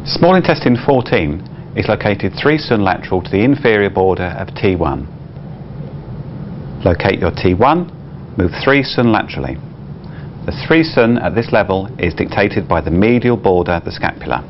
Small intestine 14 is located 3 cm lateral to the inferior border of T1. Locate your T1, move 3 cm laterally. The 3 cm at this level is dictated by the medial border of the scapula.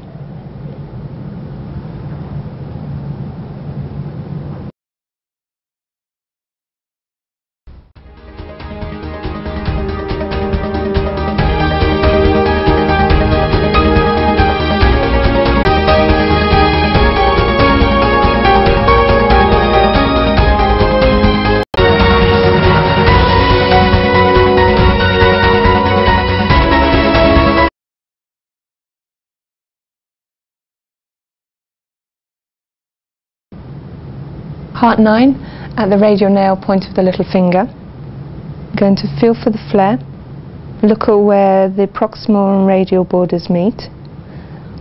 Heart 9, at the radial nail point of the little finger. I'm going to feel for the flare. Look at where the proximal and radial borders meet.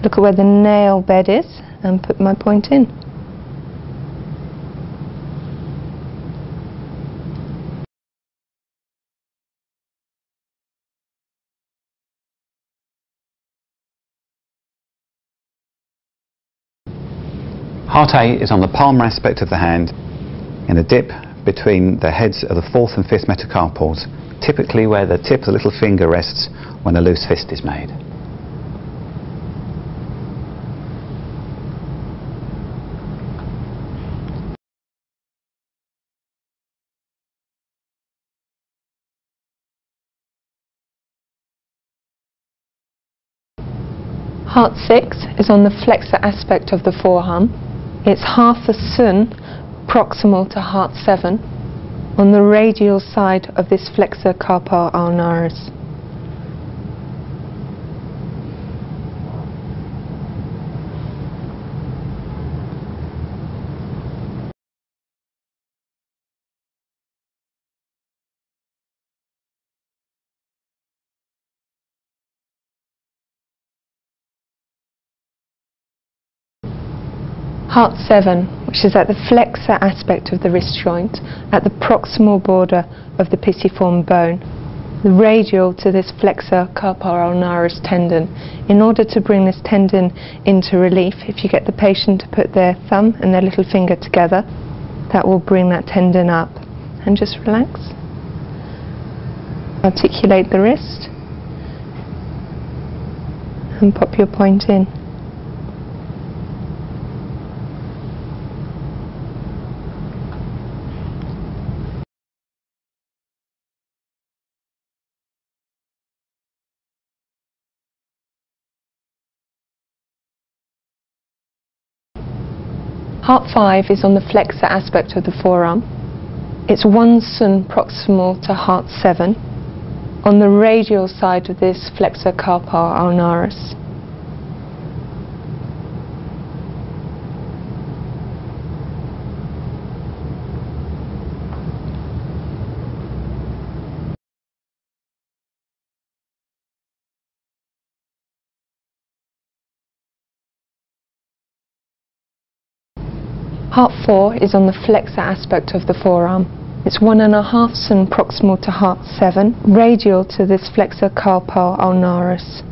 Look at where the nail bed is and put my point in. Heart A is on the palmar aspect of the hand in a dip between the heads of the 4th and 5th metacarpals, typically where the tip of the little finger rests when a loose fist is made. Heart 6 is on the flexor aspect of the forearm. It's half a cm proximal to heart 7 on the radial side of this flexor carpi ulnaris. Heart 7, which is at the flexor aspect of the wrist joint, at the proximal border of the pisiform bone, the radial to this flexor carpi ulnaris tendon. In order to bring this tendon into relief, if you get the patient to put their thumb and their little finger together, that will bring that tendon up. And just relax. Articulate the wrist and pop your point in. Heart 5 is on the flexor aspect of the forearm. It's 1 cm proximal to heart 7 on the radial side of this flexor carpi ulnaris. Heart 4 is on the flexor aspect of the forearm. It's 1.5 cm proximal to heart 7, radial to this flexor carpi ulnaris.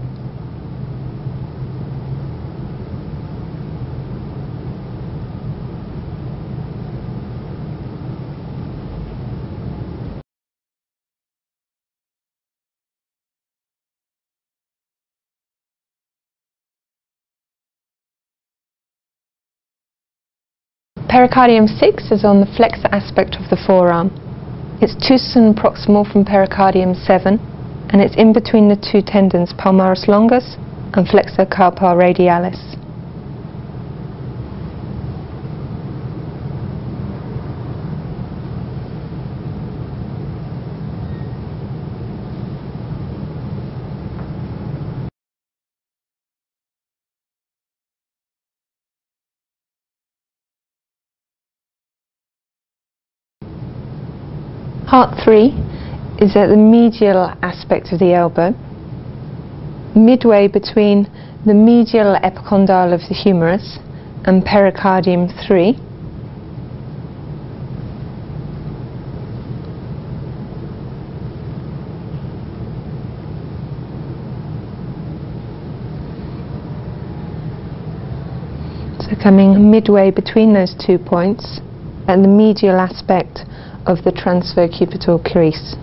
Pericardium 6 is on the flexor aspect of the forearm. It's 2 cm proximal from pericardium 7 and it's in between the 2 tendons palmaris longus and flexor carpi radialis. Heart 3 is at the medial aspect of the elbow, midway between the medial epicondyle of the humerus and pericardium 3. coming midway between those 2 points and the medial aspect of the transvercubital crease.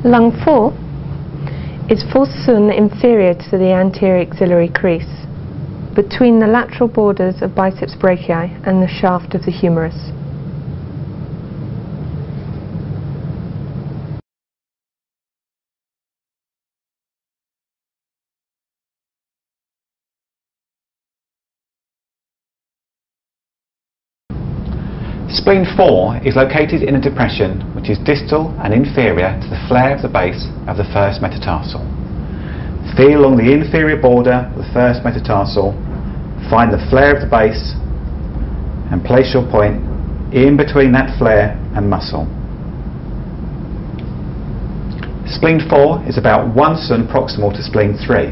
Lung 4 is fourth sun inferior to the anterior axillary crease, between the lateral borders of biceps brachii and the shaft of the humerus. Spleen 4 is located in a depression which is distal and inferior to the flare of the base of the first metatarsal. Feel along the inferior border of the first metatarsal, find the flare of the base and place your point in between that flare and muscle. Spleen 4 is about 1 sun proximal to spleen 3.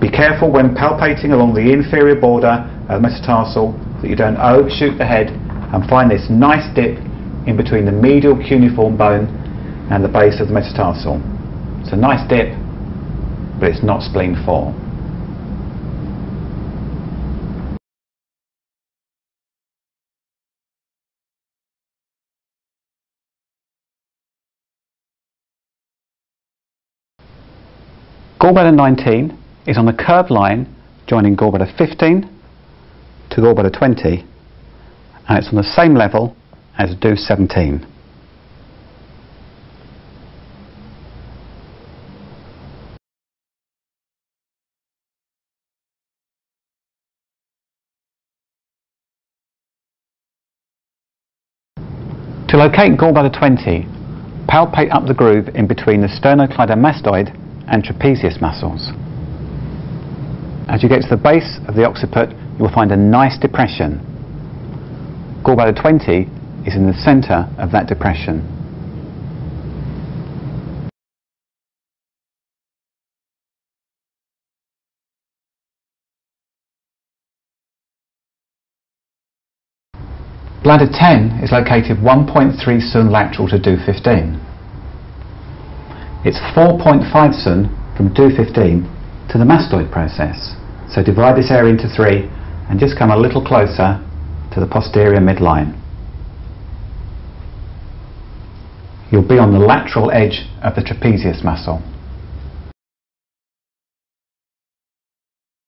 Be careful when palpating along the inferior border of the metatarsal that you don't overshoot the head and find this nice dip in between the medial cuneiform bone and the base of the metatarsal. It's a nice dip, but it's not spleen 4. Gallbladder 19 is on the curved line joining gallbladder 15 to gallbladder 20, and it's on the same level as do 17. To locate gallbladder 20, palpate up the groove in between the sternocleidomastoid and trapezius muscles. As you get to the base of the occiput, you will find a nice depression. Gallbladder 20 is in the centre of that depression. Bladder 10 is located 1.3 sun lateral to do 15. It's 4.5 sun from do 15 to the mastoid process. So divide this area into 3 and just come a little closer to the posterior midline. You'll be on the lateral edge of the trapezius muscle.